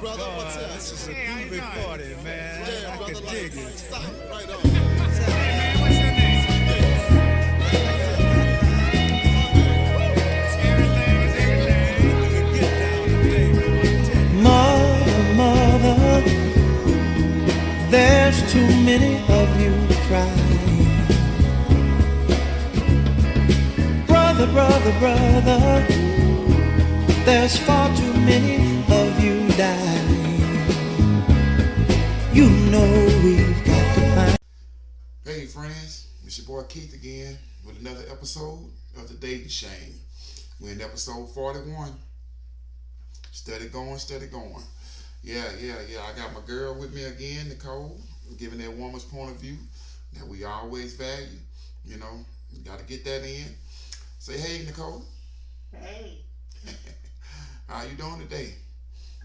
brother. God, What's up? this is a Hey, how you groovy doing? party, man. Yeah, I brother. can Like, dig it. stop right on. Hey man, what's your name? Everything is everything. Get down today, man. I tell you. Mother, there's too many of you crying. Brother, there's far too many of you dying. You know we've got to find. Hey friends, it's your boy Keith again with another episode of the Dating Shame. We're in episode 41. Steady going, steady going. Yeah. I got my girl with me again, Nicole, giving that woman's point of view that we always value. You know, you got to get that in. Say hey, Nicole. Hey, How you doing today?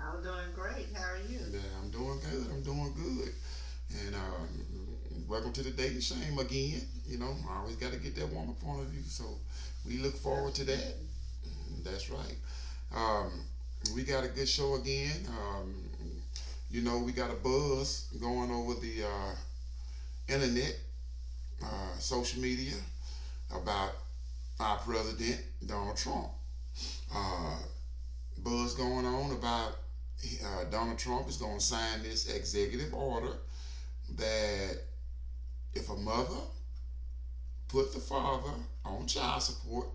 I'm doing great. How are you? Yeah, I'm doing good. And welcome to the Dating Shame again. You know, I always got to get that woman point of view. So we look forward to that. That's right. We got a good show again. You know, we got a buzz going over the internet, social media about our president, Donald Trump. Buzz going on about Donald Trump is going to sign this executive order that if a mother put the father on child support,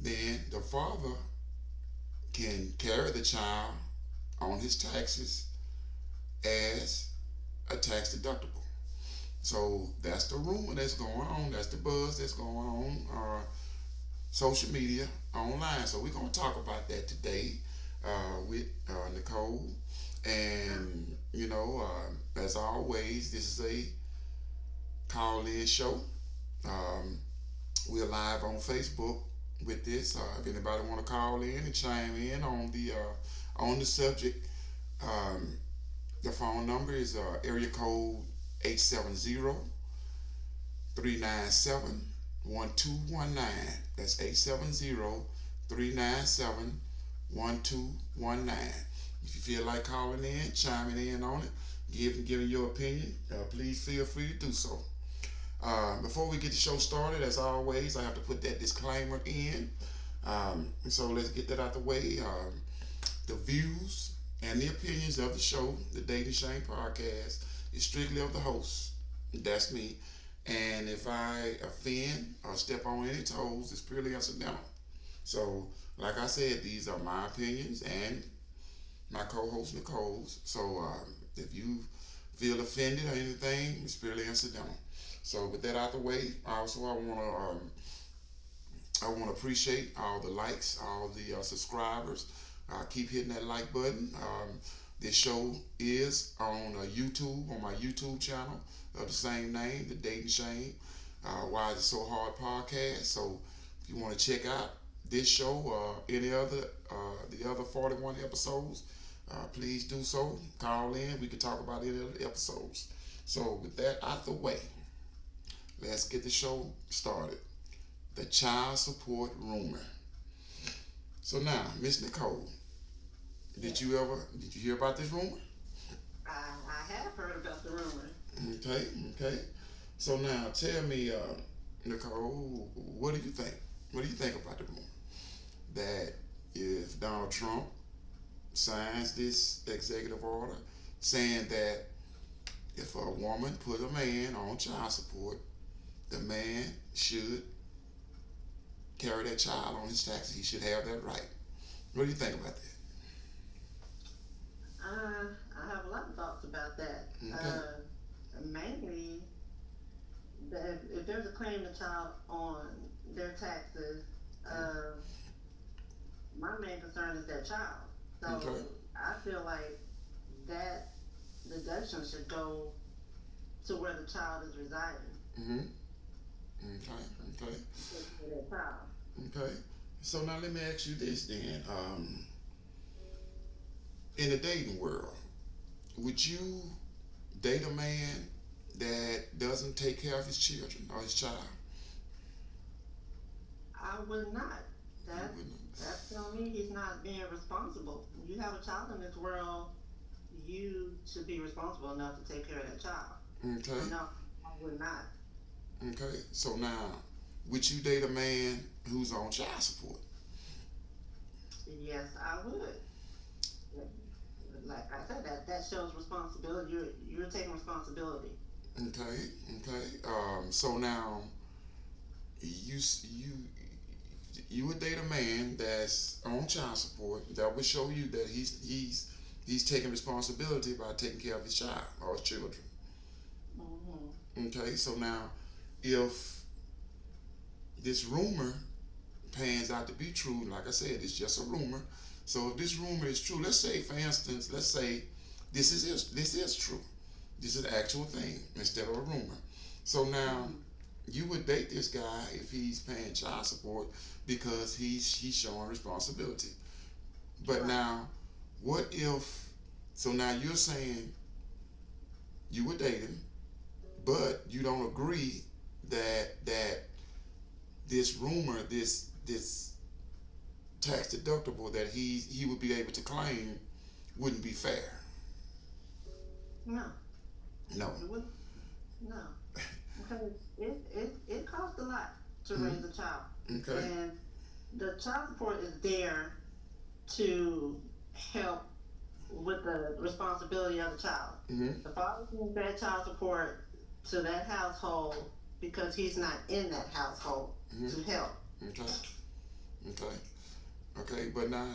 then the father can carry the child on his taxes as a tax deductible. So that's the rumor that's going on. That's the buzz that's going on social media, online. So we're going to talk about that today with Nicole. And, you know, as always, this is a call-in show. We're live on Facebook with this. If anybody want to call in and chime in on the subject, the phone number is area code 870-397-1219. That's 870-397-1219. If you feel like calling in, chiming in on it, giving your opinion, please feel free to do so. Before we get the show started, as always, I have to put that disclaimer in. So let's get that out the way. The views and the opinions of the show, the Dating Shame Podcast, is strictly of the host. That's me. And if I offend or step on any toes, it's purely incidental. So, like I said, these are my opinions and my co-host Nicole's. So, if you feel offended or anything, it's purely incidental. So, with that out the way, also I want to appreciate all the likes, all the subscribers. Keep hitting that like button. This show is on YouTube, on my YouTube channel of the same name, The Dating Shame. Why Is It So Hard podcast. So if you want to check out this show or any other, the other 41 episodes, please do so. Call in. We can talk about any of the episodes. So with that out the way, let's get the show started. The child support rumor. So now, Miss Nicole, did you hear about this rumor? I have heard about the rumor. Okay. So now tell me, Nicole, what do you think? What do you think about the rumor? That if Donald Trump signs this executive order saying that if a woman put a man on child support, the man should carry that child on his taxes. He should have that right. What do you think about that? I have a lot of thoughts about that. Okay. Mainly, that if there's a claim to child on their taxes, my main concern is that child. So Okay. I feel like that deduction should go to where the child is residing. Okay. For that child. Okay. So now let me ask you this then. In the dating world, would you date a man that doesn't take care of his children or his child? I would not. You wouldn't. That's Tell me he's not being responsible. You have a child in this world, you should be responsible enough to take care of that child. So Okay, no, I would not. okay. So now, would you date a man who's on child support? Yes, I would. Like I said, that shows responsibility. You're taking responsibility. Okay, okay. So now you you would date a man that's on child support that would show you that he's taking responsibility by taking care of his child or his children. Hmm. Okay, so now if this rumor pans out to be true, like I said, it's just a rumor. So if this rumor is true, let's say, for instance, let's say this is true. This is an actual thing instead of a rumor. So now Hmm. you would date this guy if he's paying child support because he's showing responsibility. But Right. now, what if? So now you're saying you would date him, but you don't agree that this rumor, this tax deductible that he would be able to claim wouldn't be fair. No, No. it would no, because it costs a lot to Mhm. raise a child, Okay. and the child support is there to help with the responsibility of the child. Mhm. The father sends that child support to that household because he's not in that household Mhm. to help. Okay. Okay. Okay. But now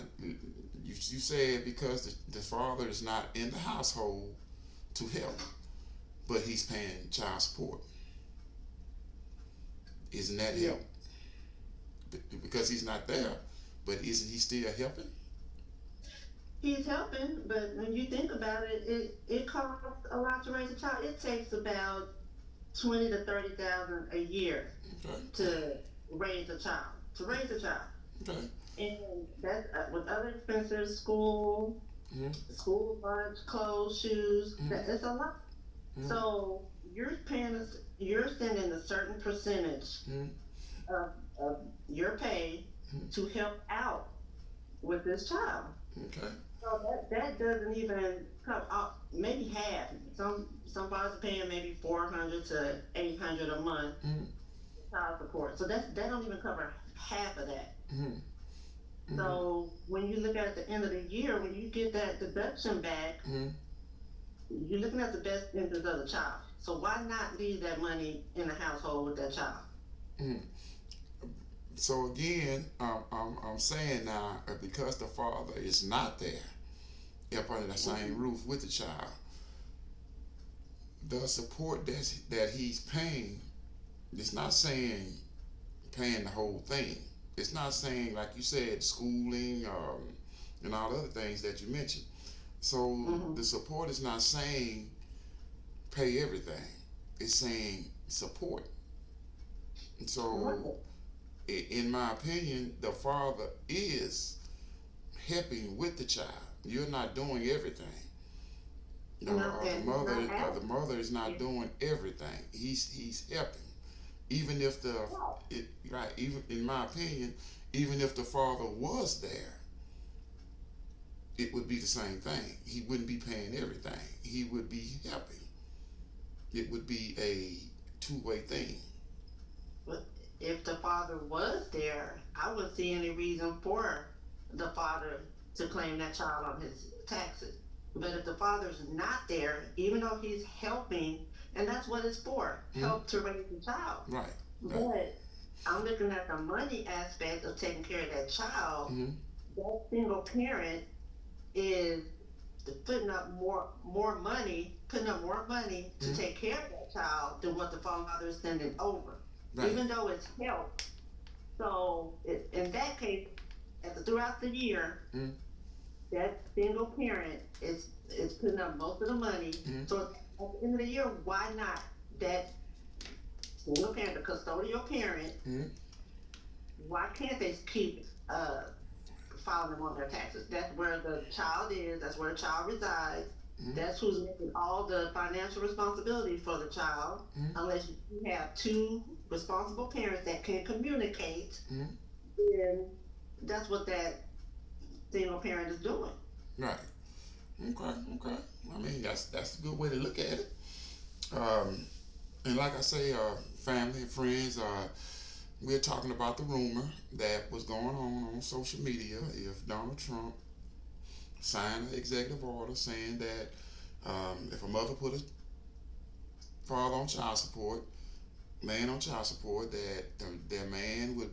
you said because the father is not in the household to help, but he's paying child support. Isn't that Yeah, help? Because he's not there, but isn't he still helping? he's helping, but when you think about it, it costs a lot to raise a child. It takes about 20 to 30,000 a year Okay. to raise a child. To raise a child, Okay. and that's with other expenses, school, Mhm. school lunch, clothes, shoes. Mhm. It's a lot. Mhm. So you're sending a certain percentage Mhm. of your pay Mhm. to help out with this child. Okay. So that doesn't even come up. Maybe half. Some fathers are paying maybe 400 to 800 a month Mhm. child support. So that don't even cover half of that. Mhm. Mhm. So when you look at the end of the year, when you get that deduction back, Mhm. you're looking at the best interest of the child. So why not leave that money in the household with that child? Mhm. So again, I'm saying now because the father is not there up under the same Mhm. roof with the child, the support that he's paying, it's not saying paying the whole thing. It's not saying like you said schooling and all the other things that you mentioned. So Mhm. the support is not saying pay everything. It's saying support. So Right. in my opinion, the father is helping with the child. You're not doing everything. No, Or and he's not the mother is not asking. doing everything. He's helping. Even if the Right. it right, even in my opinion, even if the father was there, it would be the same thing. He wouldn't be paying everything. He would be helping. It would be a two-way thing. But if the father was there, I wouldn't see any reason for the father to claim that child on his taxes. But if the father's not there, even though he's helping, and that's what it's for, Hmm. help to raise the child. Right. Right. But I'm looking at the money aspect of taking care of that child. Hmm. That single parent is putting up more money to Hmm. take care of that child than what the father is sending over, Right. even though it's help. So in that case, throughout the year, Hmm. that single parent is putting up most of the money. Hmm. So at the end of the year, why not that single parent, the custodial parent? Hmm. Why can't they keep filing them on their taxes? That's where the child is. That's where the child resides. Hmm. That's who's making all the financial responsibility for the child. Hmm. Unless you have two responsible parents that can communicate, Hmm. then that's what that single parent is doing. Right. Okay. Okay. I mean, that's a good way to look at it. Um, and like I say, family and friends, we're talking about the rumor that was going on social media. If Donald Trump signed an executive order saying that if a mother put a father on child support, man on child support, that their man would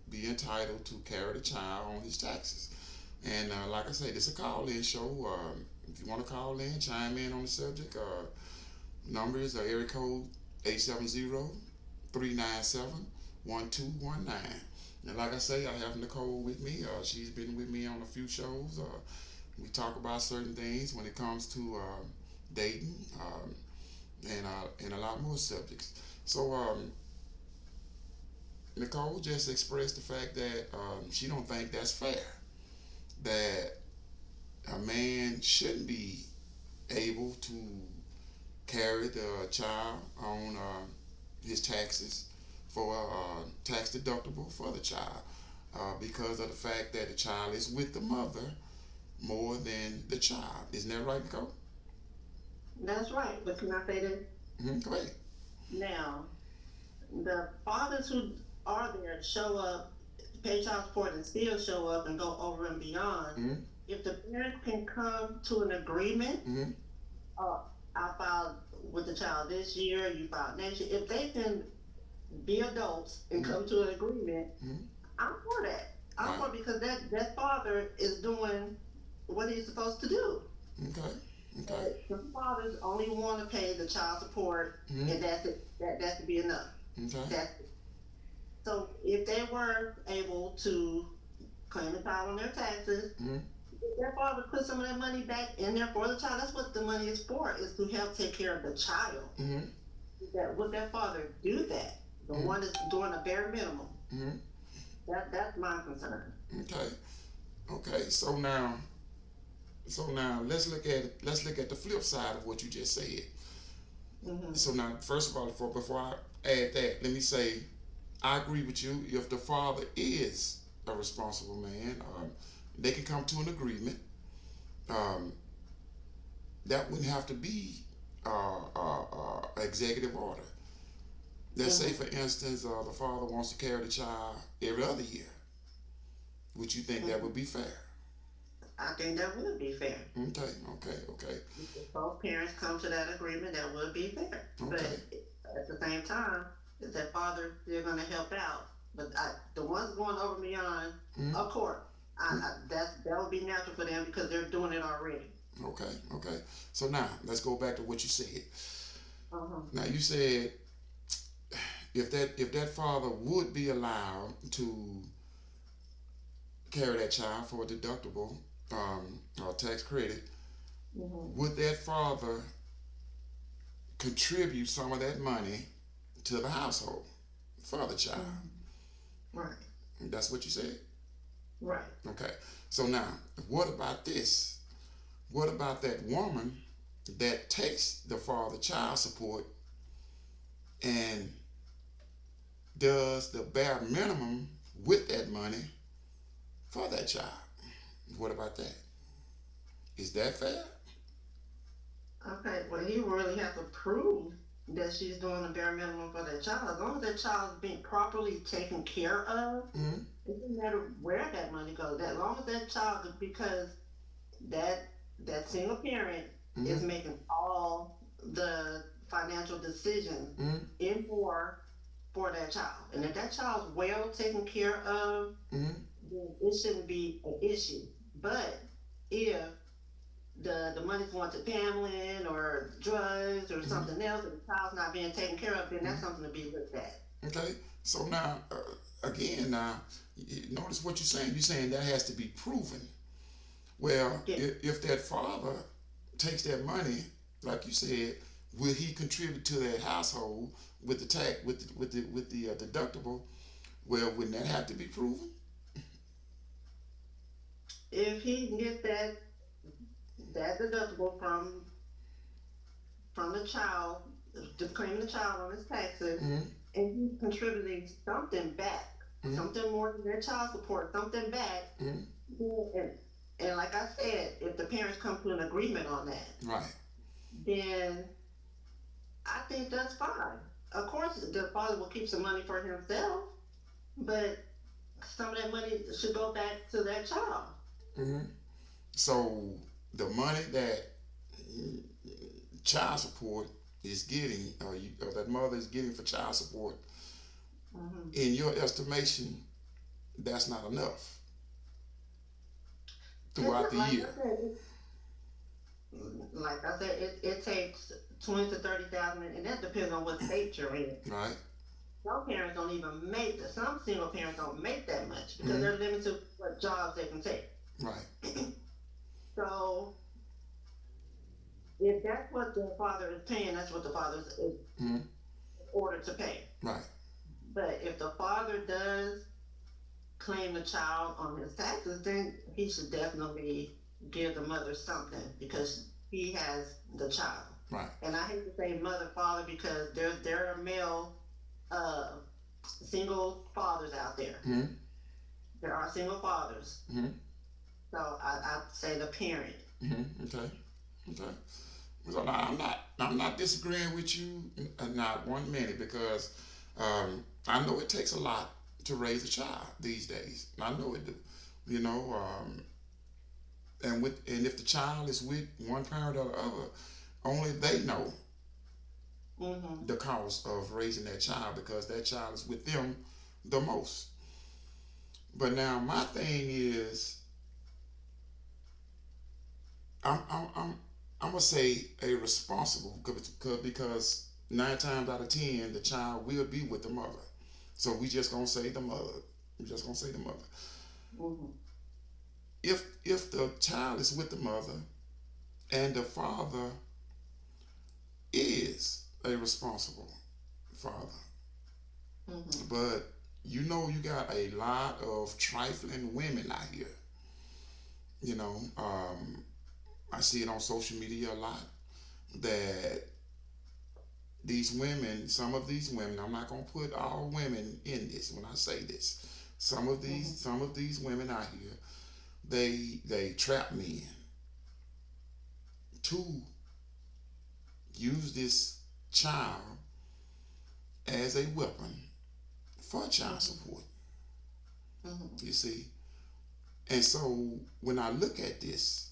be entitled to carry the child on his taxes. And like I said, it's a call-in show. If you want to call in, chime in on the subject. Numbers are area code 870-397-1219. And like I say, I have Nicole with me. She's been with me on a few shows. We talk about certain things when it comes to dating and a lot more subjects. So Nicole just expressed the fact that she don't think that's fair. That a man shouldn't be able to carry the child on his taxes for tax deductible for the child because of the fact that the child is with the mother more than the child. Isn't that right, Nicole? That's right. But can I say this? Go ahead. Now, the fathers who are there show up, pay child support, and still show up and go over and beyond. Mm-hmm. If the parents can come to an agreement, Mm-hmm. uh, I filed with the child this year, you filed next year. If they can be adults and come to an agreement, Mhm. I'm for that. I'm Right. for it because that father is doing what he's supposed to do. Okay. Okay. Some fathers only want to pay the child support, Mhm. and that's it. That should be enough. Okay. That's it. So if they were able to claim the child on their taxes, Mhm. if their father put some of that money back in there for the child, that's what the money is for, is to help take care of the child. Mm-hmm. That would their father do that? The Mhm. one that's doing a bare minimum. Mm-hmm. That's my concern. Okay. Okay. So now let's look at the flip side of what you just said. Hmm. So now, first of all, before I add that, let me say I agree with you. If the father is a responsible man, they can come to an agreement. Um, that wouldn't have to be executive order. Let's say, for instance, the father wants to carry the child every other year. Would you think that would be fair? I think that would be fair. Okay, okay, okay, If both parents come to that agreement, that would be fair. But okay. at the same time, is that father still going to help out? But the ones going over and beyond, Mhm. of course, that would be natural for them because they're doing it already. Okay, okay. So now let's go back to what you said. Uh-huh. Now you said if that father would be allowed to carry that child for a deductible or tax credit, Hmm. would that father contribute some of that money to the household for the child? Right, That's what you said? right. Okay. So now, what about this? What about that woman that takes the father child support and does the bare minimum with that money for that child? What about that? Is that fair? Okay, well, he really has to prove that she's doing the bare minimum for that child. As long as that child is being properly taken care of, Mm-hmm. it doesn't matter where that money goes. As long as that child, because that that single parent is Mm-hmm. making all the financial decisions Mm-hmm. in for that child. And if that child's well taken care of, Mm-hmm. then it shouldn't be an issue. But if the money's going to gambling or drugs or Mm-hmm. something else, and the child's not being taken care of, then that's something to be looked at. Okay. So now, again, notice what you're saying. You're saying that has to be proven. Well, Yeah. if that father takes that money, like you said, will he contribute to that household with the tax with the deductible? Well, wouldn't that have to be proven? If he can get that deductible from the child, just claiming the child on his taxes, Mm-hmm. and he's contributing something back, Mhm. something more than their child support, something back, Mm-hmm. then, And like I said, if the parents come to an agreement on that, Right. then I think that's fine. Of course, the father will keep some money for himself, but some of that money should go back to that child. Hmm. So the money that mm, child support is getting, or that mother is getting for child support, Hmm. in your estimation, that's not enough It's throughout the like year, I said, it takes 20 to 30,000, and that depends on what state you're in. right? Some parents don't even make that. Some single parents don't make that much because Hmm. they're limited to what jobs they can take. Right. So if that's what the father is paying, that's what the father is Hmm. ordered to pay. Right. But if the father does claim the child on his taxes, then he should definitely give the mother something because he has the child. Right. And I hate to say mother, father because there are male uh, single fathers out there. Hmm. There are single fathers. Hmm. So I'd say the parent. Hmm. Okay. Okay. So now I'm not disagreeing with you, not 1 minute, because I know it takes a lot to raise a child these days. I know it do. You know, and if the child is with one parent or the other, only they know Hmm. the cost of raising that child because that child is with them the most. But now my thing is, I'm gonna say a responsible, because 9 times out of 10 the child will be with the mother. So we just gonna say the mother. We just gonna say the mother. Hmm. If the child is with the mother and the father is a responsible father, Hmm. but you got a lot of trifling women out here. You know, I see it on social media a lot that these women, some of these women, I'm not gonna put all women in this when I say this. Hmm. Some of these women out here, they trap men to use this child as a weapon for child Hmm. support. Hmm. You see, and so when I look at this,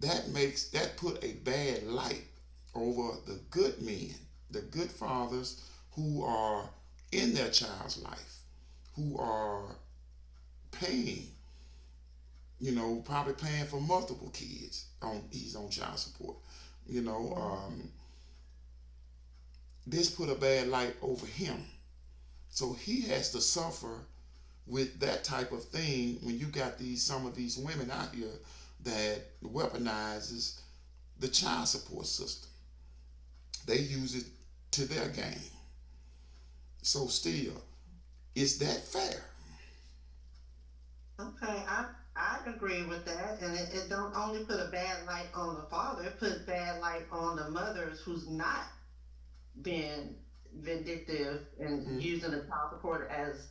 that put a bad light over the good men, the good fathers who are in their child's life, who are paying, probably paying for multiple kids on he's on child support. You know, Hmm. this put a bad light over him. So he has to suffer with that type of thing when you got some of these women out here that weaponizes the child support system. They use it to their gain. So still, is that fair? Okay, I agree with that, and it don't only put a bad light on the father, it puts bad light on the mothers who's not being vindictive and Mm-hmm. using the child support as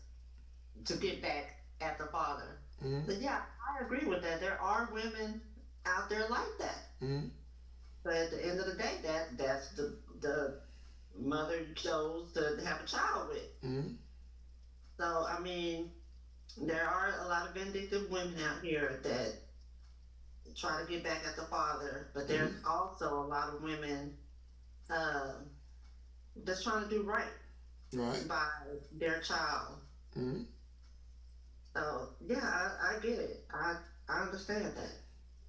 to get back at the father. Mm-hmm. But yeah, I agree with that. There are women out there like that. Mm-hmm. But at the end of the day, that's the mother you chose to have a child with. Mm-hmm. So I mean, there are a lot of vindictive women out here that try to get back at the father, but there's Mm-hmm. also a lot of women um, that's trying to do right Right. by their child. Mm-hmm. So yeah, I get it. I understand that.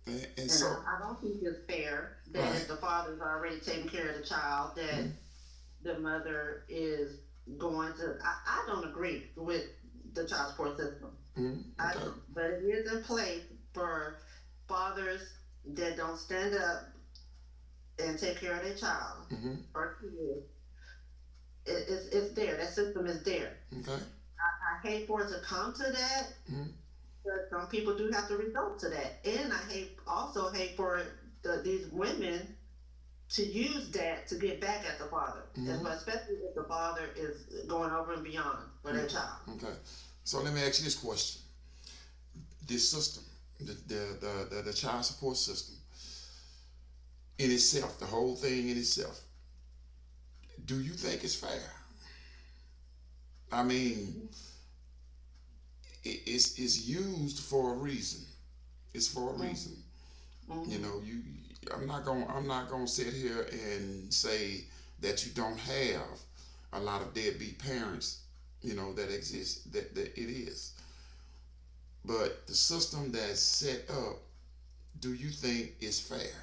And And so, I don't think it's fair that right. if the father's already taking care of the child, that Mm-hmm. the mother is going to. I don't agree with the child support system. Mm-hmm. I Okay. don't. But it is in place for fathers that don't stand up and take care of their child Mm-hmm. or kids. It's there. That system is there. Okay. I hate for it to come to that, Mm-hmm. but some people do have to resort to that. And I also hate for these women to use that to get back at the father, Mm-hmm. especially if the father is going over and beyond for their child. Okay. So let me ask you this question: this system, the child support system in itself, the whole thing in itself, do you think it's fair? I mean, it's used for a reason. It's for a reason. You know, I'm not gonna sit here and say that you don't have a lot of deadbeat parents, you know, that exist. That it is. But the system that's set up, do you think is fair?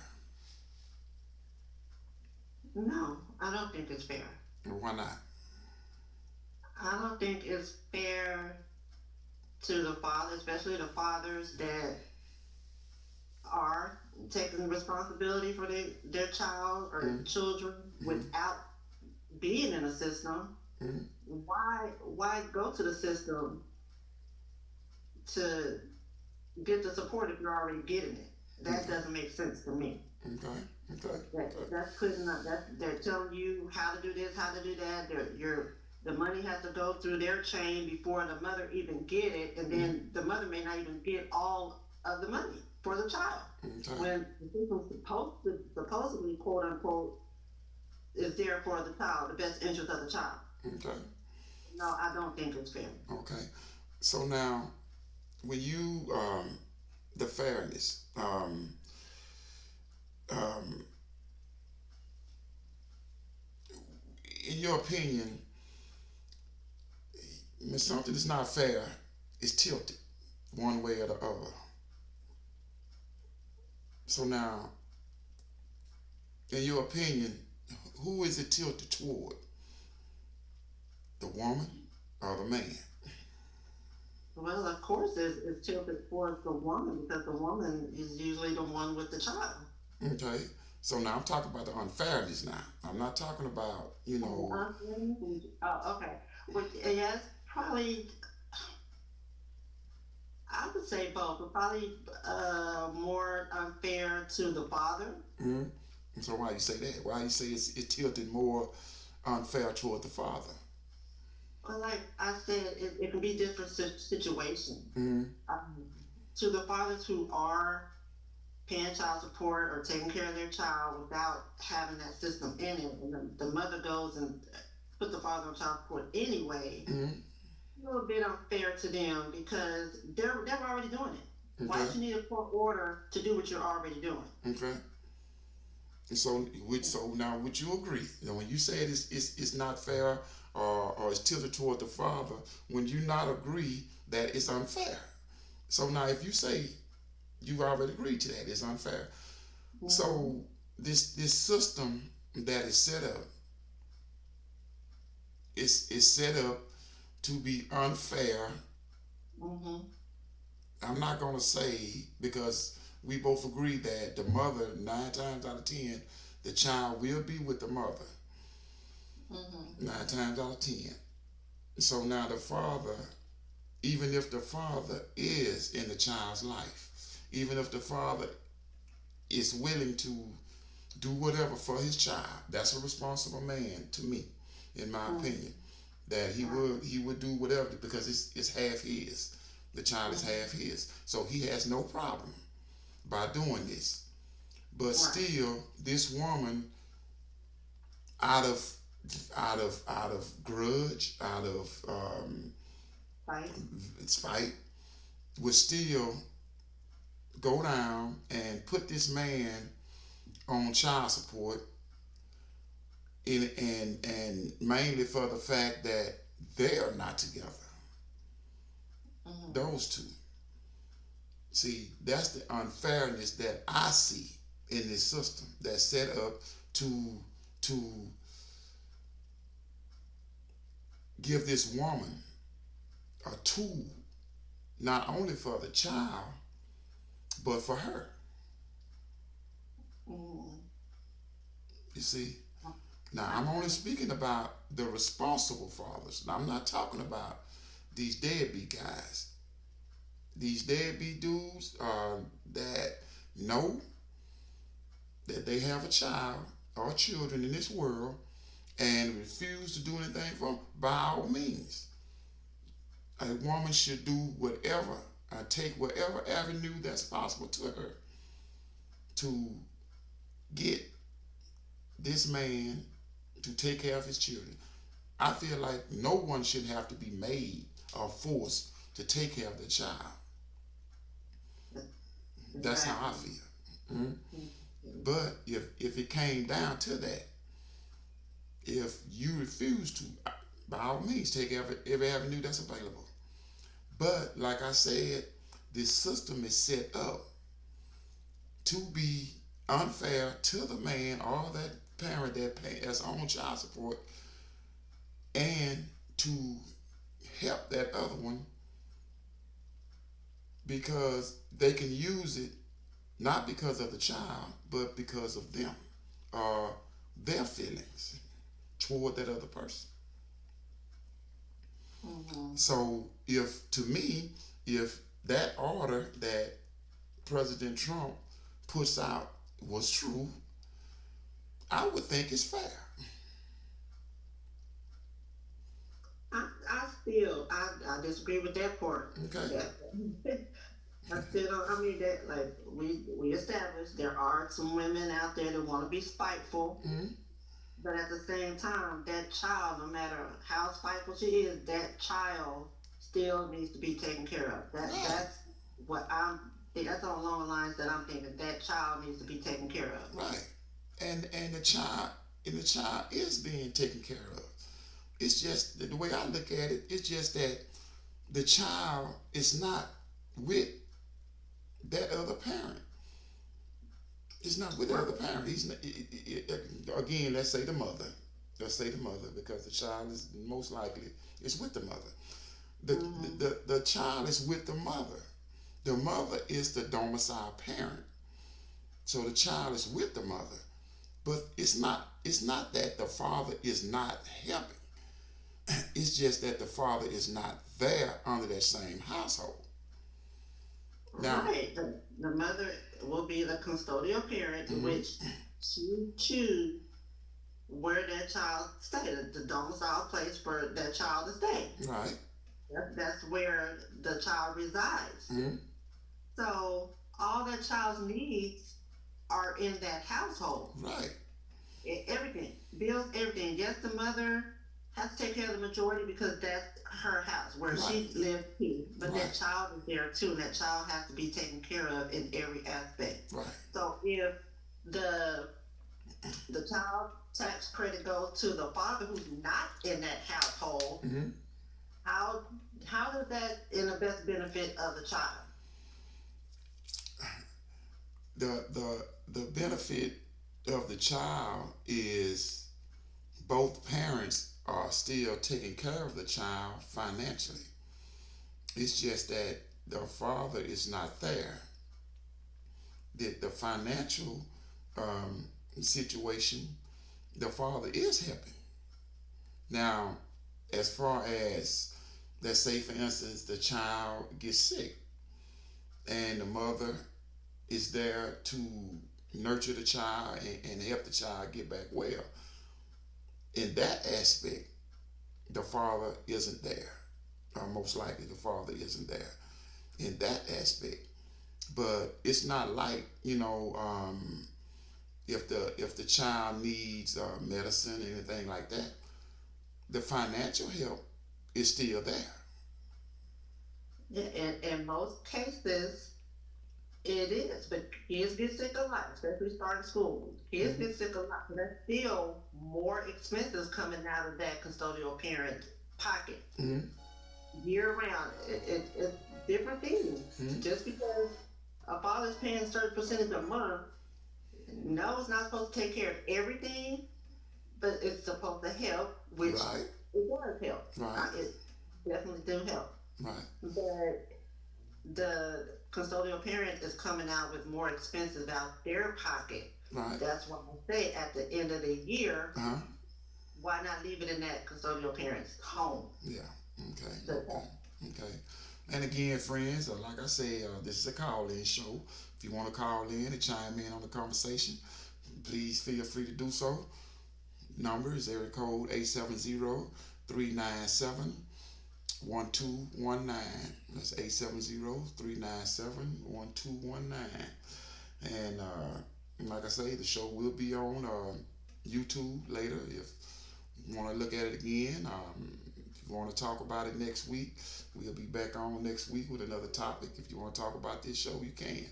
No, I don't think it's fair. And why not? I don't think it's fair to the father, especially the fathers that are taking responsibility for their child or children without being in a system. Mhm. Why go to the system to get the support if you're already getting it? That doesn't make sense to me. That's putting up. They're telling you how to do this, how to do that. The money has to go through their chain before the mother even get it, and then the mother may not even get all of the money for the child. When the system's supposedly, quote unquote, is there for the child, the best interest of the child. Okay. No, I don't think it's fair. Okay. So now, when you the fairness, in your opinion, when something is not fair, it's tilted one way or the other. So now, in your opinion, who is it tilted toward? The woman or the man? Well, of course, it's tilted towards the woman because the woman is usually the one with the child. Okay. So now I'm talking about the unfairness now. I'm not talking about, you know. Oh, okay. Well, yes, probably. I would say both, but probably more unfair to the father. Mm-hmm. So why you say that? Why you say it's tilted more unfair toward the father? Well, like I said, it can be different situations. Mm-hmm. To the fathers who are paying child support or taking care of their child without having that system in it, and the mother goes and put the father on child support anyway. Mm-hmm. A little bit unfair to them because they're already doing it. Okay. Why do you need a court order to do what you're already doing? Okay. And so now would you agree? You know, when you say it's not fair or it's tilted toward the father, when you not agree that it's unfair. So now if you say you already agreed to that, it's unfair. Mm-hmm. So this system that is set up is set up to be unfair. Mm-hmm. I'm not going to say, because we both agree that the mother, 9 times out of 10, the child will be with the mother. Mm-hmm. 9 times out of 10. So now the father, even if the father is in the child's life, even if the father is willing to do whatever for his child, that's a responsible man to me, in my opinion. That he would do whatever because it's half his. The child is half his. So he has no problem by doing this. But still, this woman, out of grudge, out of spite, would still go down and put this man on child support, and mainly for the fact that they're not together. Mm-hmm. Those two. See, that's the unfairness that I see in this system that's set up to give this woman a tool, not only for the child, but for her. Mm. You see? Now, I'm only speaking about the responsible fathers. Now, I'm not talking about these deadbeat guys. These deadbeat dudes that know that they have a child or children in this world and refuse to do anything for them. By all means, a woman should do whatever take whatever avenue that's possible to her to get this man to take care of his children. I feel like no one should have to be made or forced to take care of the child. That's how I feel. Mhm. But if it came down to that, if you refuse to, by all means, take every avenue that's available. But like I said, this system is set up to be unfair to the man or that parent that's on child support, and to help that other one because they can use it not because of the child, but because of them or their feelings toward that other person. So if to me, if that order that President Trump puts out was true, I would think it's fair. I disagree with that part. Okay. I still don't. I mean that like we established there are some women out there that want to be spiteful, Mm-hmm. but at the same time, that child, no matter how spiteful she is, that child still needs to be taken care of. Right. That's what that's along the lines that I'm thinking. That child needs to be taken care of. Right. And the child is being taken care of. It's just the way I look at it. It's just that the child is not with that other parent. He's not with the other parent. He's not, again. Let's say the mother. Let's say the mother, because the child is most likely is with the mother. The child is with the mother. The mother is the domicile parent. So the child is with the mother, but it's not that the father is not helping. It's just that the father is not there under that same household. Now, Right. The mother will be the custodial parent, Mhm. which she choose where that child stay, the domicile place for that child to stay. right, That's where the child resides. mhm, So all that child's needs are in that household. right, Everything, bills, everything. Yes, the mother has to take care of the majority because that's her house where she Right. lives too. But Right. that child is there too, and that child has to be taken care of in every aspect. right, So if the child tax credit goes to the father who's not in that household, hmm how does that in the best benefit of the child? the benefit of the child is both parents are still taking care of the child financially. It's just that the father is not there. The financial situation, the father is helping. Now, as far as, let's say for instance, the child gets sick and the mother is there to nurture the child and help the child get back well. In that aspect, the father isn't there, or most likely the father isn't there in that aspect. But it's not like if the child needs medicine, anything like that, the financial help is still there. In most cases, it is, but kids get sick a lot, especially starting school. Kids Mm-hmm. get sick a lot, so that's still more expenses coming out of that custodial parent pocket Mm-hmm. year round. It's different things. Mm-hmm. Just because a father's paying a certain percentage a month, no, it's not supposed to take care of everything, but it's supposed to help, which Right, it does help. right, It definitely do help. right, But the custodial parent is coming out with more expenses out their pocket. right. That's why I say at the end of the year, Uh-huh. why not leave it in that custodial parent's home? Yeah. Okay. So, Okay. Okay. And again, friends, like I said, this is a call-in show. If you want to call in and chime in on the conversation, please feel free to do so. Number is area code 870-397-1459. 1219. That's 870-397-1219. And like I say, the show will be on YouTube later if you want to look at it again. If you want to talk about it next week, we'll be back on next week with another topic. If you want to talk about this show, you can.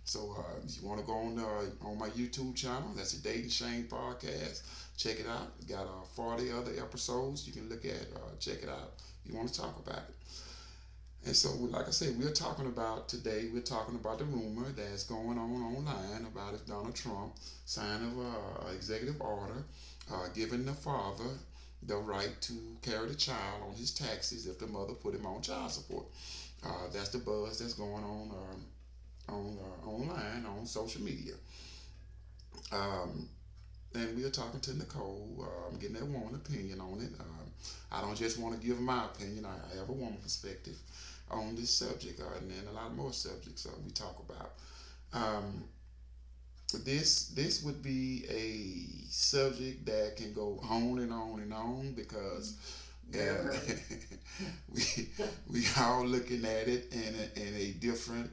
So if you want to go on my YouTube channel, that's the Dating Shane podcast. Check it out. We got 40 other episodes you can look at. Check it out. If you want to talk about it. And so, like I said, we're talking about today. We're talking about the rumor that's going on online about if Donald Trump signed an executive order giving the father the right to carry the child on his taxes if the mother put him on child support. That's the buzz that's going on online on social media. And we're talking to Nicole. I'm getting that woman opinion on it. I don't just want to give my opinion. I have a woman perspective on this subject, and then a lot more subjects we talk about. This would be a subject that can go on and on and on because we all looking at it in a different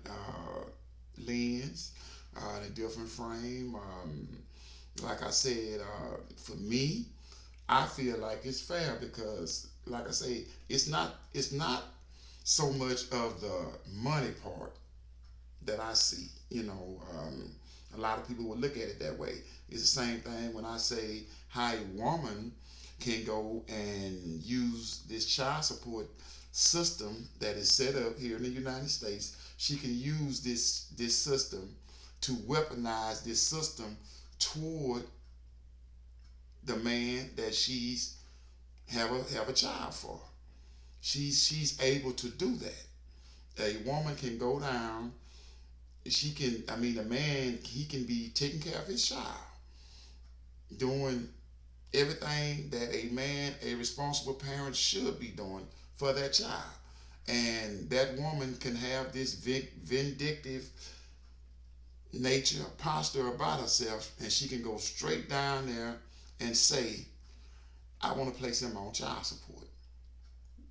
lens, in a different frame. Like I said, for me, I feel like it's fair because, like I say, it's not so much of the money part that I see. A lot of people will look at it that way. It's the same thing when I say how a woman can go and use this child support system that is set up here in the United States. She can use this system to weaponize this system toward the man that she's have a child for. She's able to do that. A woman can go down. The man, he can be taking care of his child, doing everything that a responsible parent should be doing for that child. And that woman can have this vindictive nature, posture about herself, and she can go straight down there and say, I want to place him on child support.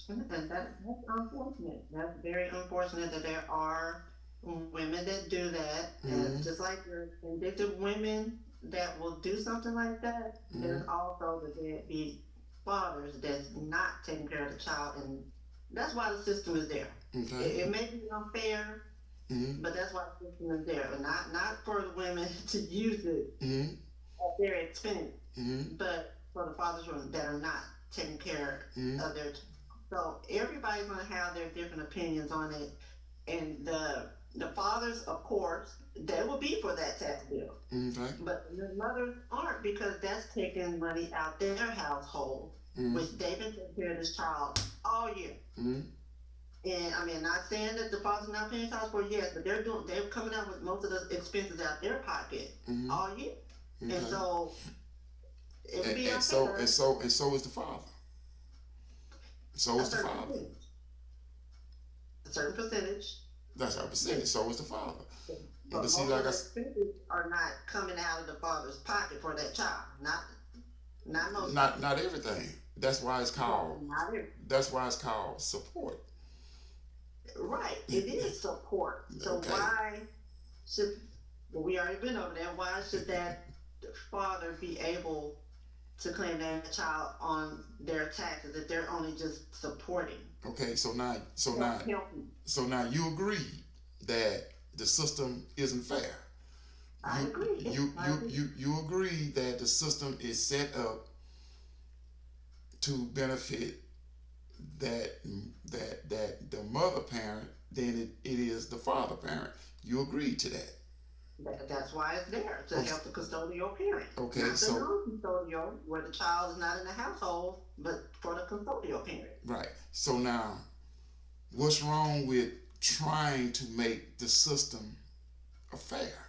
And that's unfortunate. That's very unfortunate that there are women that do that. And just like there's vindictive women that will do something like that, there's also the deadbeat fathers that's not taking care of the child. And that's why the system is there. Okay. It may be unfair, but that's why the system is there. And not for the women to use it at their expense, but for the fathers that are not taking care of their child. So everybody's going to have their different opinions on it. And the fathers, of course, they will be for that tax bill. Okay. But the mothers aren't because that's taking money out their household, which they've been taking care of this child all year. And I mean, not saying that the father's not paying child support, yes, but they're coming out with most of the expenses out their pocket all year. Okay. And so it would be and unfair. so is the father. So is the father. A certain percentage. That's our percentage. So is the father. But see, most like of the expenses are not coming out of the father's pocket for that child. Not most. Not everything. That's why it's called. Not everything. That's why it's called support. Right. It is support. So Okay. why should we already been over there? Why should that father be able to claim that child on their taxes if they're only just supporting? Okay. So now Helping. you agree that the system isn't fair. I agree. You agree that the system is set up to benefit that the mother parent than it is the father parent. You agree to that. That's why it's there to Okay. help the custodial parent. Okay, Not the so- non-custodial, where the child is not in the household, but for the custodial parent. Right. So now, what's wrong with trying to make the system fair?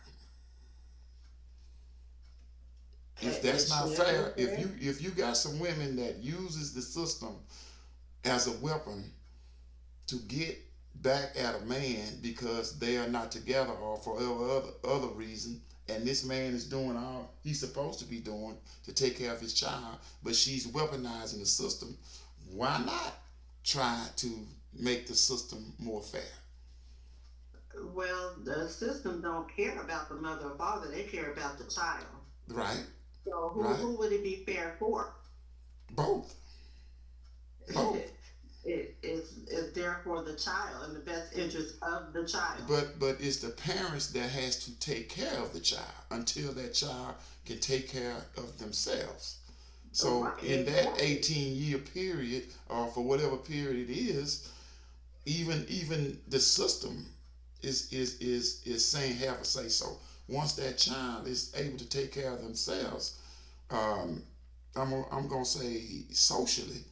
If that's not fair, if you got some women that uses the system as a weapon to get back at a man because they are not together or for other reason, and this man is doing all he's supposed to be doing to take care of his child, but she's weaponizing the system, why not try to make the system more fair? Well, the system don't care about the mother or father; they care about the child. Right, So right. who would it be fair for? Both, both. It's there for the child in the best interest of the child. But it's the parents that has to take care of the child until that child can take care of themselves. So Right, in that exactly. 18-year period, or for whatever period it is, even the system is saying have a say so. Once that child is able to take care of themselves, um, I'm gonna say socially,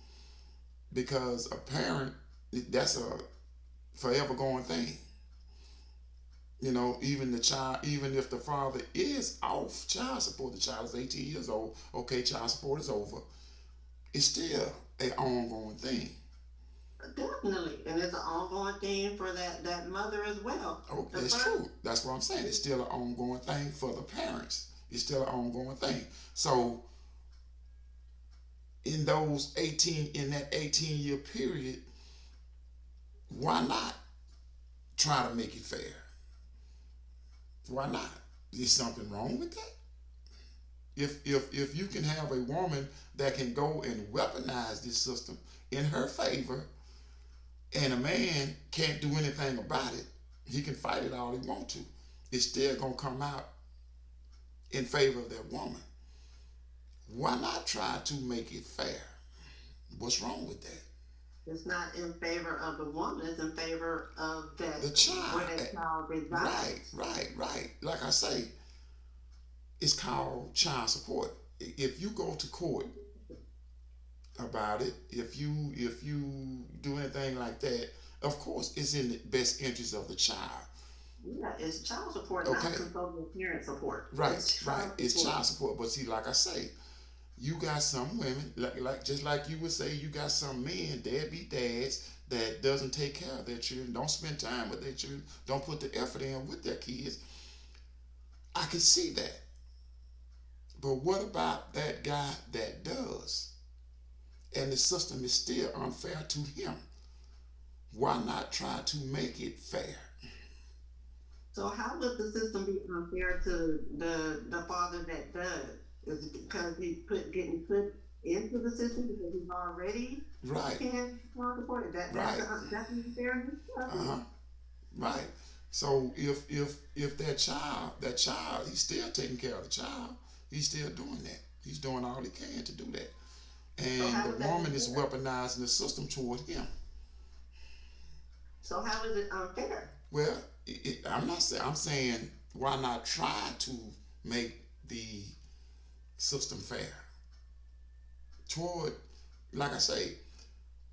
because a parent, that's a forever going thing. Even the child, even if the father is off child support, the child is 18 years old, okay, child support is over, it's still an ongoing thing. Definitely, and it's an ongoing thing for that mother as well. Oh, The that's first, true. That's what I'm saying. It's still an ongoing thing for the parents. It's still an ongoing thing. So in that 18-year period, why not try to make it fair? Why not? Is something wrong with that? If you can have a woman that can go and weaponize this system in her favor, and a man can't do anything about it, he can fight it all he wants to. It's still gonna come out in favor of that woman. Why not try to make it fair? What's wrong with that? it's not in favor of the woman; it's in favor of The that where child. that child Right, resides. right, right. Like I say, it's called child support. If you go to court about it, if you do anything like that, of course it's in the best interest of the child. Yeah, it's child support, not Okay, custodial parent support. right, It's right. child It's support. child support. But see, like I say, you got some women, like just like you would say, you got some men, deadbeat dads, that doesn't take care of their children, don't spend time with their children, don't put the effort in with their kids. I can see that. But what about that guy that does? And the system is still unfair to him. Why not try to make it fair? So how would the system be unfair to the father that does? Is it because he's getting put into the system because he's already Right, paying child support? That's right, that's unfairness of uh it. huh, right. So if that child, he's still taking care of the child. He's still doing that. He's doing all he can to do that. So And how the would that be woman is fair? weaponizing the system toward him. So how is it unfair? Well, I'm not saying. I'm saying why not try to make the system fair toward, like I say,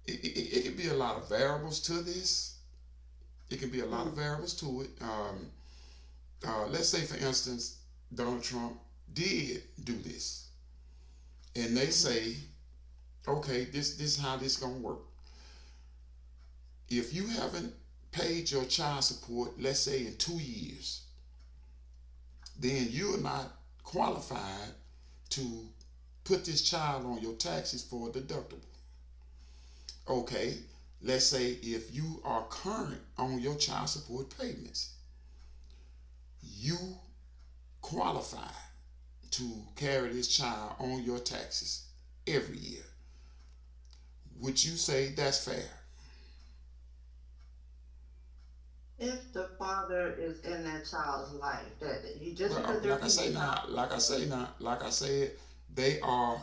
it could be a lot of variables to this. It can be a lot of Mm. variables to it. Let's say, for instance, Donald Trump did do this, and they Mm-hmm. say, okay, this is how this gonna work. If you haven't paid your child support, let's say in 2 years, then you're not qualified to put this child on your taxes for a deductible. Okay, let's say if you are current on your child support payments, you qualify to carry this child on your taxes every year. Would you say that's fair? If the father is in that child's life, that he just Well, because they're paying child support. like I said, they are.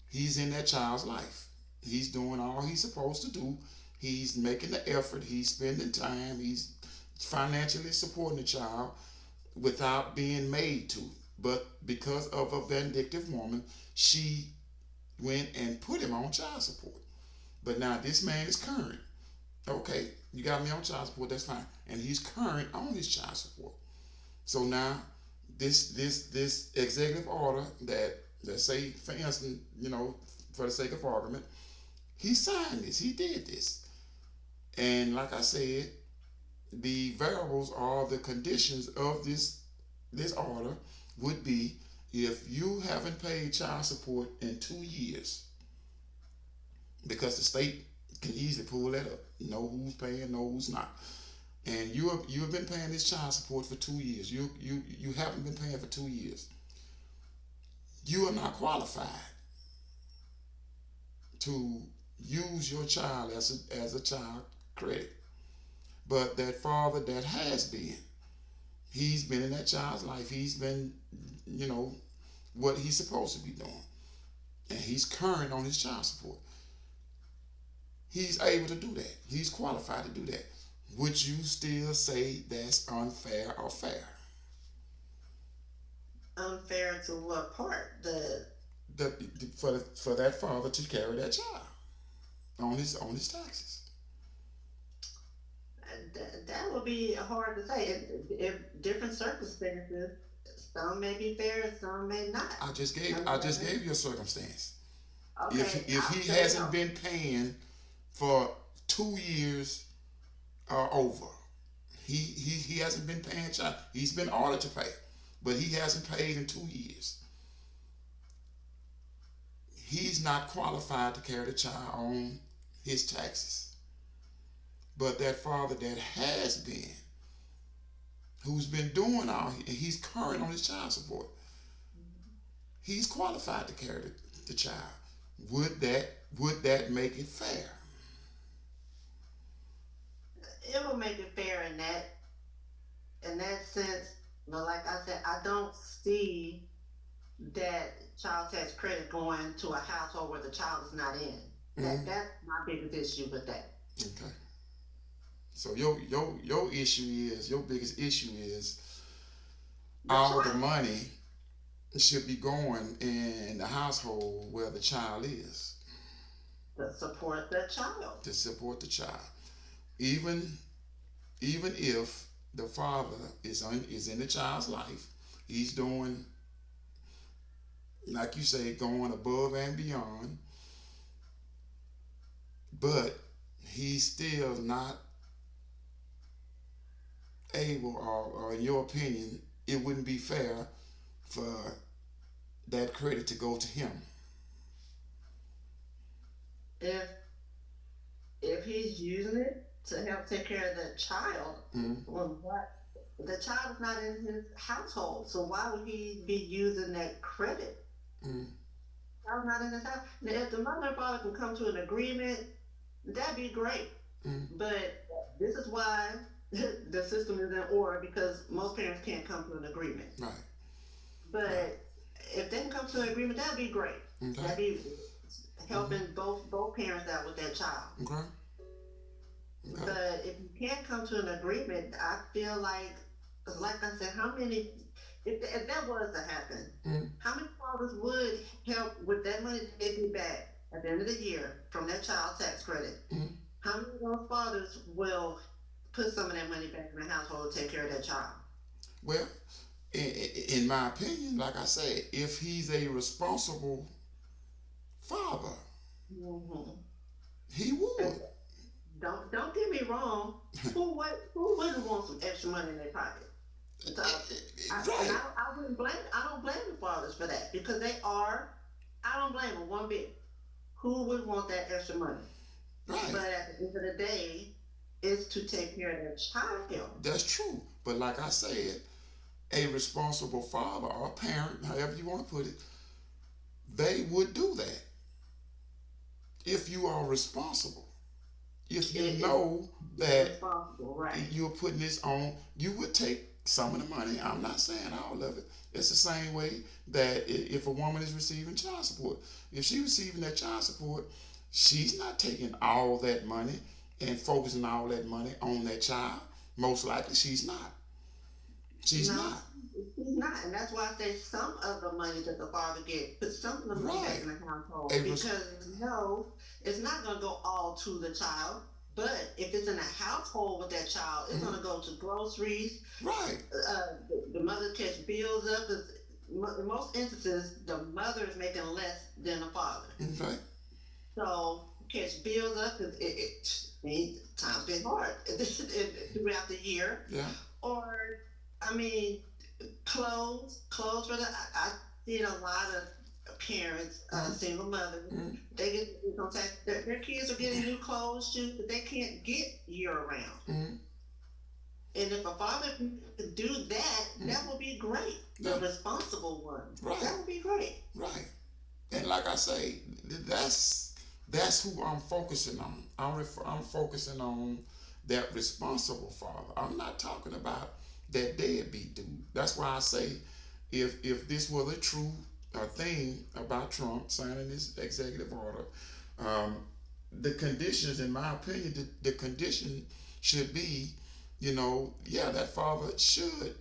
He's in that child's life. He's doing all he's supposed to do. He's making the effort. He's spending time. He's financially supporting the child without being made to. But because of a vindictive woman, she went and put him on child support. But now this man is current. Okay, you got me on child support, that's fine. And he's current on his child support. So now this executive order that say, for instance, for the sake of argument, he signed this, he did this. And like I said, the variables or the conditions of this order would be if you haven't paid child support in 2 years, because the state can easily pull that up. Know who's paying, know who's not. And you have been paying this child support for 2 years. You haven't been paying for 2 years. You are not qualified to use your child as a child credit. But that father that has been, he's been in that child's life. He's been, what he's supposed to be doing. And he's current on his child support. He's able to do that. He's qualified to do that. Would you still say that's unfair or fair? Unfair to what part? For that father to carry that child on his taxes. That would be hard to say. If different circumstances, some may be fair, some may not. I just gave you a circumstance. Okay, If I'll he say hasn't no. been paying for 2 years or over, he hasn't been paying child. He's been ordered to pay, but he hasn't paid in 2 years. He's not qualified to carry the child on his taxes. But that father that has been, who's been doing he's current on his child support. He's qualified to carry the child. Would that make it fair? It will make it fair in that sense. But like I said, I don't see that child tax credit going to a household where the child is not in. Mhm. That's my biggest issue with that. Okay. So your biggest issue is The all the child money should be going in the household where the child is to support the child. to support the child. Even if the father is in the child's life, he's doing, like you say, going above and beyond, but he's still not able, or in your opinion, it wouldn't be fair for that credit to go to him. If if he's using it to help take care of the child, Mm, well, what? The child is not in his household, so why would he be using that credit? mm, Child's not in his house. Now, if the mother and father can come to an agreement, that'd be great. mm, But this is why the system is in order because most parents can't come to an agreement. right. Right. But if they can come to an agreement, that'd be great. That'd Okay. be helping both parents out with their child. Okay. Okay. But if you can't come to an agreement, I feel like I said, how many, if that was to happen, Mm, how many fathers would help with that money that they get back at the end of the year from their child tax credit? mm. How many of those fathers will put some of that money back in the household to take care of their child? Well, in my opinion, like I said, if he's a responsible father, Hmm. he would. Don't get me wrong. Who wouldn't want some extra money in their pocket? So, Right. I wouldn't blame. I don't blame the fathers for that because they are. I don't blame them one bit. Who would want that extra money? Right. But at the end of the day, it's to take care of their child. That's true. But like I said, a responsible father or parent, however you want to put it, they would do that if you are responsible. If you It- know It's that responsible, right? you're putting this on, you would take some of the money. I'm not saying all of it. It's the same way that if a woman is receiving child support, if she's receiving that child support, she's not taking all that money and focusing all that money on that child. Most likely she's not. She's No, not. it's not, and that's why I say some of the money that the father get, put some of the money back Right. in the household A res- because no, it's not gonna go all to the child. But if it's in a household with that child, it's gonna go to groceries. Right. The mother catch bills up. 'Cause in most instances, the mother is making less than the father. Okay. So catch bills up because times been hard throughout the year. Yeah. Or I mean, clothes for the. I seen a lot of parents, Mhm. single mothers, Mhm. they get income tax. Their kids are getting new clothes, shoes that they can't get year round. Mhm. And if a father could do that, that Mhm. would be great. The Yeah. responsible one, Right. that would be great. Right. And like I say, that's who I'm focusing on. I'm focusing on that responsible father. I'm not talking about that deadbeat dude. That's why I say, if this was a true thing about Trump signing this executive order, um, the conditions, in my opinion, the condition should be, yeah, that father should,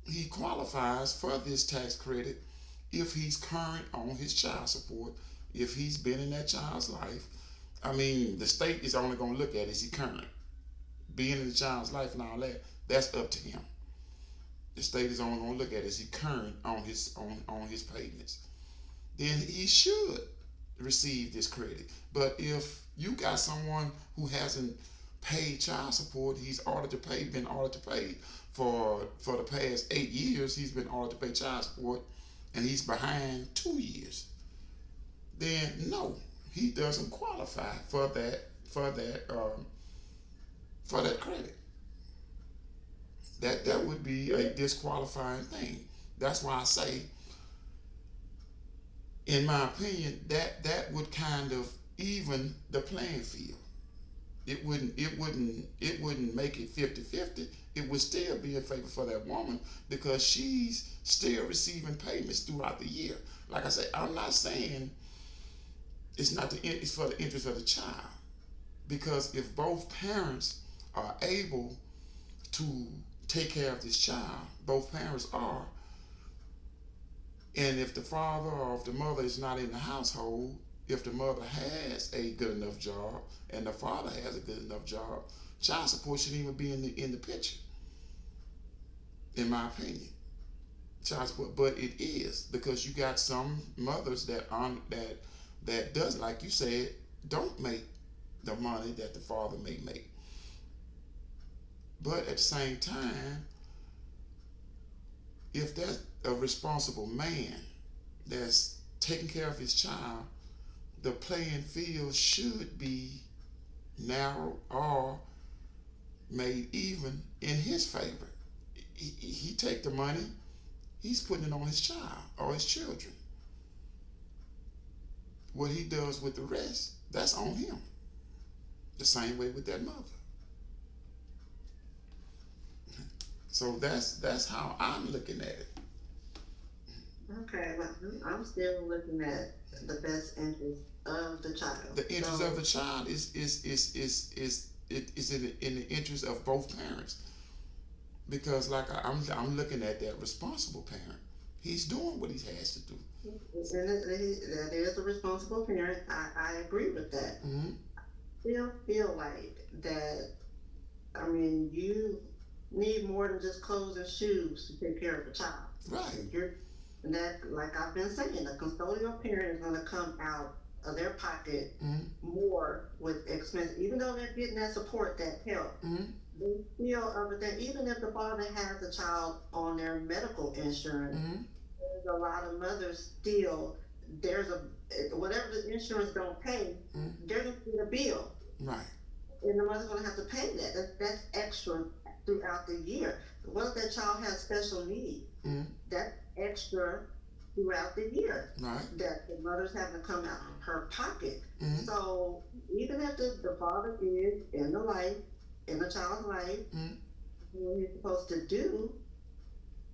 he qualifies for this tax credit if he's current on his child support, if he's been in that child's life. I mean, the state is only going to look at is he current, being in the child's life and all that. That's up to him. The state is only going to look at is he current on his payments. Then he should receive this credit. But if you got someone who hasn't paid child support, been ordered to pay for the past 8 years, he's been ordered to pay child support, and he's behind 2 years. Then no, he doesn't qualify for that credit. That would be a disqualifying thing. That's why I say, in my opinion, that would kind of even the playing field. It wouldn't make it 50-50. It would still be in favor for that woman because she's still receiving payments throughout the year. Like I say, I'm not saying it's for the interest of the child, because if both parents are able to take care of this child, both parents are, and if the father or if the mother is not in the household, if the mother has a good enough job and the father has a good enough job, child support shouldn't even be in the picture, in my opinion. Child support, but it is, because you got some mothers that does, like you said, don't make the money that the father may make. But at the same time, if that's a responsible man that's taking care of his child, the playing field should be narrow or made even in his favor. He take the money, he's putting it on his child or his children. What he does with the rest, that's on him. The same way with that mother. So that's how I'm looking at it. Okay, but I'm still looking at the best interest of the child. The interest of So, the child is in the interest of both parents, because like I'm looking at that responsible parent. He's doing what he has to do. that is a responsible parent. I agree with that. Hmm. Still feel like that, I mean, you need more than just clothes and shoes to take care of a child. Right. You're, that, like I've been saying, the custodial parent is going to come out of their pocket Hmm. more with expense, even though they're getting that support, that help. Hmm. They feel over that, even if the father has a child on their medical insurance, Hmm. there's a lot of mothers still, there's a, whatever the insurance don't pay, Hmm. they're going to get a bill, Right. and the mother's going to have to pay that. That's extra throughout the year. What if that child has special needs? Hmm. That's extra throughout the year Right. that the mother's having to come out of her pocket. Hmm. So even if the father is in the child's life, Hmm. what he's supposed to do,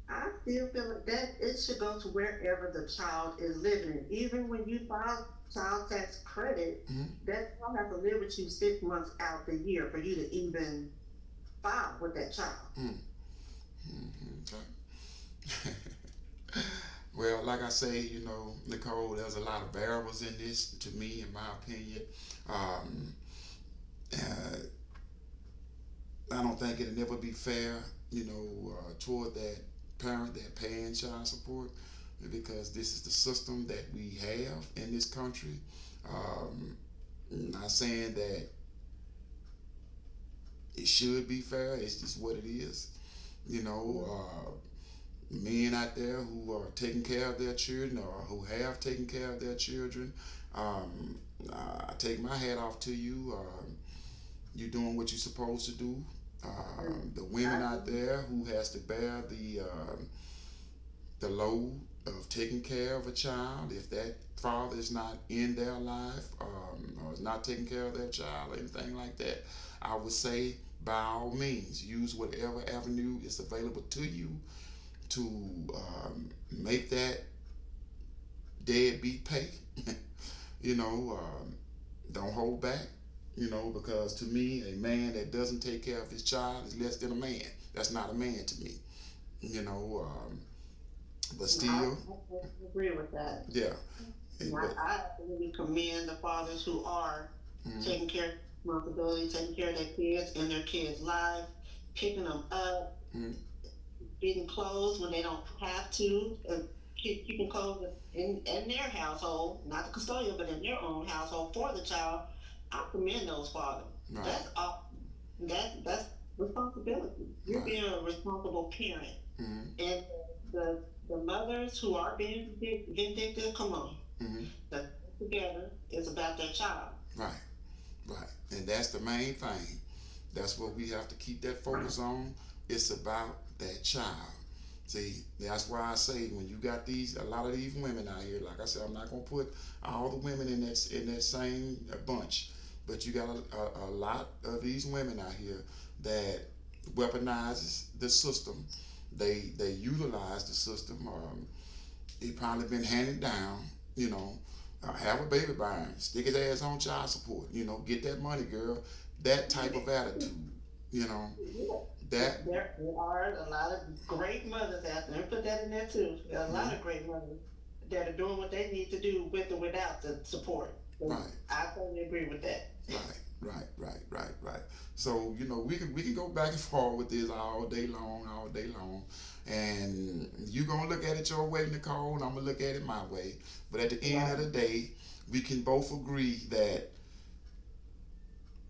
I still feel like that it should go to wherever the child is living. Even when you file child tax credit, Hmm. that child has to live with you 6 months out the year for you to even file with that child. Hmm. Okay. Well, like I say, Nicole, there's a lot of variables in this, to me, in my opinion. Um, uh, I don't think it'll never be fair, toward that parent that paying child support, because this is the system that we have in this country. Um, not saying that it should be fair. It's just what it is. You know, men out there who are taking care of their children or who have taken care of their children. Um, I take my hat off to you. You're doing what you're supposed to do. The women out there who has to bear the load of taking care of a child, if that father is not in their life or is not taking care of their child or anything like that, I would say by all means use whatever avenue is available to you to make that deadbeat pay. you know, don't hold back. Because to me, a man that doesn't take care of his child is less than a man. That's not a man to me. You know, but still, I agree with that. yeah. But, I absolutely commend the fathers who are mhm, taking care of responsibility, taking care of their kids and their kids' life, picking them up, mhm, getting clothes when they don't have to, keeping clothes in their household, not the custodial, but in their own household for the child. I commend those fathers. right, That's all. That's responsibility. You're right. being a responsible parent, Mhm, and the the mothers who are being vindictive, come on, mhm, the together is about their child. right, right. And that's the main thing. That's what we have to keep that focus on. It's about that child. See, that's why I say when you got a lot of these women out here. Like I said, I'm not gonna put all the women in that same bunch, but you got a lot of these women out here that weaponizes the system. They utilize the system. It probably been handed down. You know, have a baby by him, stick his ass on child support. Get that money, girl. That type of attitude. You know, Yeah. that. There are a lot of great mothers out there. Put that in there too. There are a lot Mhm, of great mothers that are doing what they need to do with or without the support. So right. I totally agree with that. Right. So we can go back and forth with this all day long, and you gonna look at it your way, Nicole, and I'm gonna look at it my way. But at the end of Right. the day, we can both agree that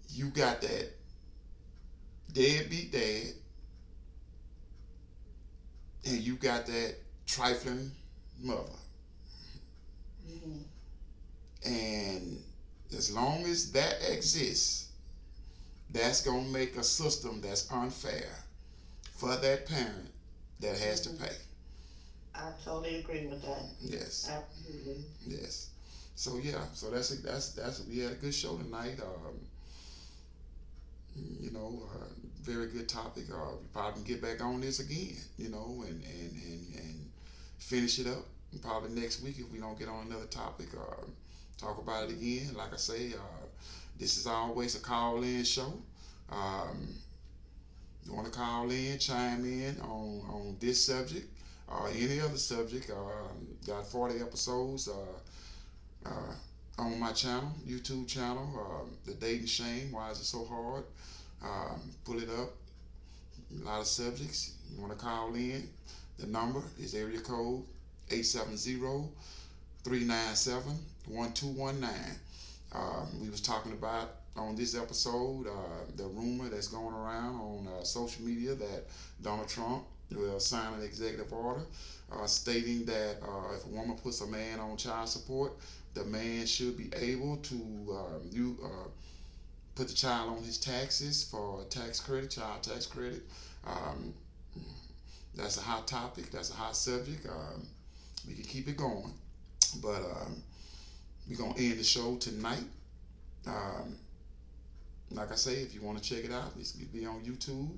you got that deadbeat dad, and you got that trifling mother, Hmm. and as long as that exists, that's gonna make a system that's unfair for that parent that has to Hmm. pay. I totally agree with that. Yes, Absolutely. yes. So yeah, so that's we had a good show tonight. Very good topic. We probably can get back on this again. And finish it up. And probably next week if we don't get on another topic. Talk about it again. Like I say, this is always a call-in show. Um, you want to call in, chime in on this subject or any other subject. Got 40 episodes on my channel, YouTube channel, The Dating Shame. Why is it so hard? Pull it up. A lot of subjects. You want to call in. The number is area code 870-397-1219. We was talking about on this episode the rumor that's going around on social media that Donald Trump will sign an executive order stating that if a woman puts a man on child support, the man should be able to put the child on his taxes for tax credit, child tax credit. Um, that's a hot topic. That's a hot subject. We can keep it going, but we're gonna end the show tonight. Um, like I say, if you want to check it out, it's gonna be on YouTube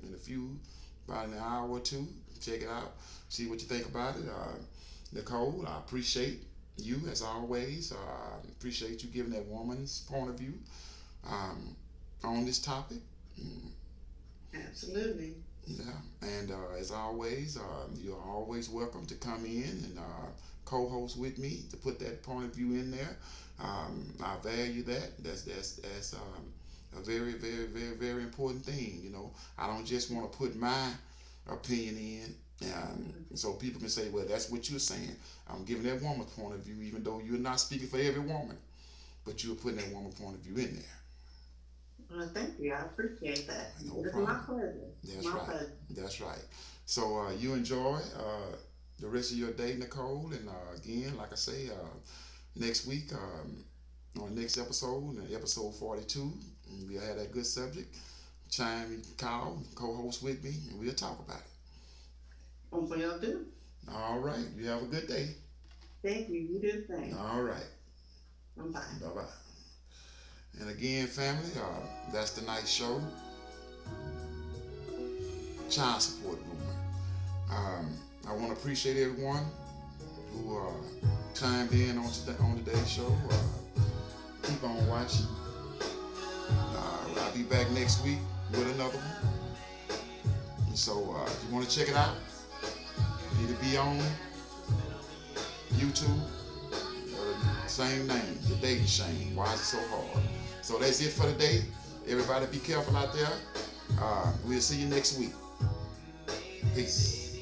in about an hour or two. Check it out. See what you think about it. Nicole, I appreciate you as always. Appreciate you giving that woman's point of view um, on this topic. Mm, Absolutely. yeah, and as always, you're always welcome to come in and co-host with me to put that point of view in there. I value that. That's a very, very, very, very important thing. I don't just want to put my opinion in. So people can say, well, that's what you're saying. I'm giving that woman's point of view, even though you're not speaking for every woman, but you're putting that woman's point of view in there. Well, thank you. I appreciate that. No It's my problem. pleasure. That's My right. pleasure. That's right. So you enjoy the rest of your day, Nicole. And again, like I say, next week on next episode, episode 42, we'll have that good subject. Chime, call, co-host with me, and we'll talk about it. Hopefully I'll do. All right. You have a good day. Thank you. You do the same. All right. I'm fine. Bye bye. And again, family, that's tonight's show. Child support movement. I want to appreciate everyone who chimed in on today's show. Keep on watching. I'll be back next week with another one. And so if you want to check it out, you need to be on YouTube. Same name, The Dating Shame. Why is it so hard? So that's it for today. Everybody be careful out there. We'll see you next week. Peace.